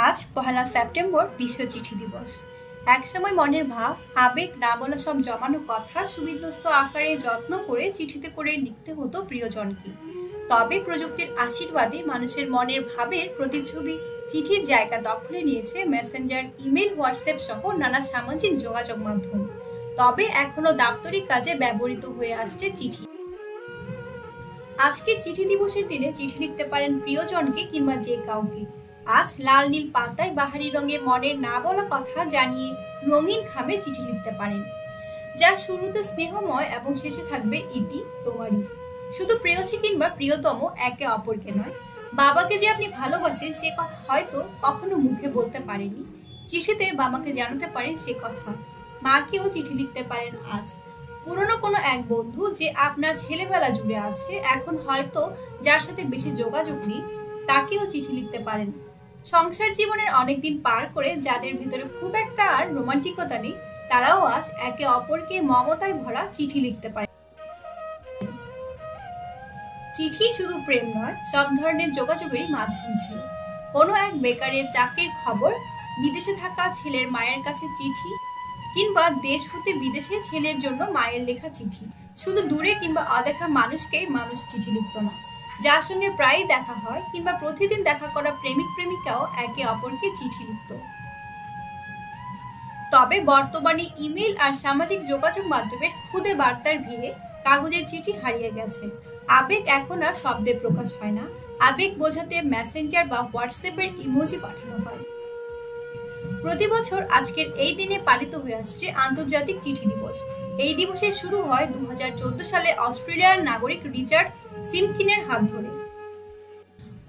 আজ পহেলা সেপ্টেম্বর বিশ্ব চিঠি দিবস। একসময় মনের ভাব, আবেগ, না বলা সব জমানো কথা সুবিন্যস্ত আকারে যত্ন করে চিঠিতে করে লিখতে হতো প্রিয়জনকে। তবে প্রযুক্তির আশীর্বাদে মানুষের মনের ভাবের প্রতিচ্ছবি চিঠির জায়গা দখলে নিয়েছে মেসেঞ্জার, ইমেল, হোয়াটসঅ্যাপ সহ নানা সামাজিক যোগাযোগ মাধ্যম। তবে এখনো দাপ্তরিক কাজে ব্যবহৃত হয়ে আসছে চিঠি। আজকের চিঠি দিবসের দিনে চিঠি লিখতে পারেন প্রিয়জনকে কিংবা যে কাউকে। আজ লাল নীল পাতায় বাহারি রঙে মনের না বলা কথা জানিয়ে রঙিন খামে চিঠি লিখতে পারেন, যা শুরুতে স্নেহময় এবং শেষে থাকবে ইতি তোমারই। শুধু প্রেয়সী কিংবা প্রিয়তম একে অপরকে নয়, বাবাকে যে আপনি ভালোবাসেন সে কথা হয়তো কখনো মুখে বলতে পারেনি, চিঠিতে বাবাকে জানাতে পারেন সে কথা। মাকেও চিঠি লিখতে পারেন আজ। পুরনো কোনো এক বন্ধু যে আপনার ছেলেবেলা জুড়ে আছে, এখন হয়তো যার সাথে বেশি যোগাযোগ নেই, তাকেও চিঠি লিখতে পারেন। সংসার জীবনের অনেকদিন পার করে যাদের ভিতরে খুব একটা আর রোমান্টিকতা নেই, তারাও আজ একে অপরকে মমতায় ভরা চিঠি লিখতে পারে। চিঠি শুধু প্রেম নয়, সব ধরনের যোগাযোগেরই মাধ্যম ছিল। কোনো এক বেকারের চাকরির খবর, বিদেশে থাকা ছেলের মায়ের কাছে চিঠি, কিংবা দেশ হতে বিদেশে ছেলের জন্য মায়ের লেখা চিঠি। শুধু দূরে কিংবা অদেখা মানুষকে মানুষ চিঠি লিখত না, যার সঙ্গে প্রায়ই দেখা হয় কিংবা প্রতিদিন দেখা করা প্রেমিক প্রেমিকাও একে অপরকে চিঠি লিখত। তবে বর্তমানে ইমেল আর সামাজিক যোগাযোগ মাধ্যমের খুদে বার্তার ভিড়ে কাগজের চিঠি হারিয়ে গেছে। আবেগ এখন আর শব্দে প্রকাশ হয় না, আবেগ বোঝাতে মেসেঞ্জার বা হোয়াটসঅ্যাপের ইমোজি পাঠানো হয়। প্রতি বছর আজকের এই দিনে পালিত হয়ে আসছে আন্তর্জাতিক চিঠি দিবস। এই দিবসের শুরু হয় 2014 সালে অস্ট্রেলিয়ার নাগরিক রিচার্ড সিমকিনের হাত ধরে।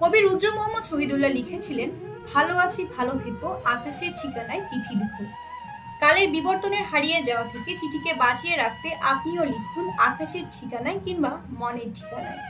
কবি রুদ্র মোহাম্মদ শহীদুল্লাহ লিখেছিলেন, ভালো আছি ভালো থেকো, আকাশের ঠিকানায় চিঠি লিখুন। কালের বিবর্তনের হারিয়ে যাওয়া থেকে চিঠিকে বাঁচিয়ে রাখতে আপনিও লিখুন আকাশের ঠিকানায় কিংবা মনের ঠিকানায়।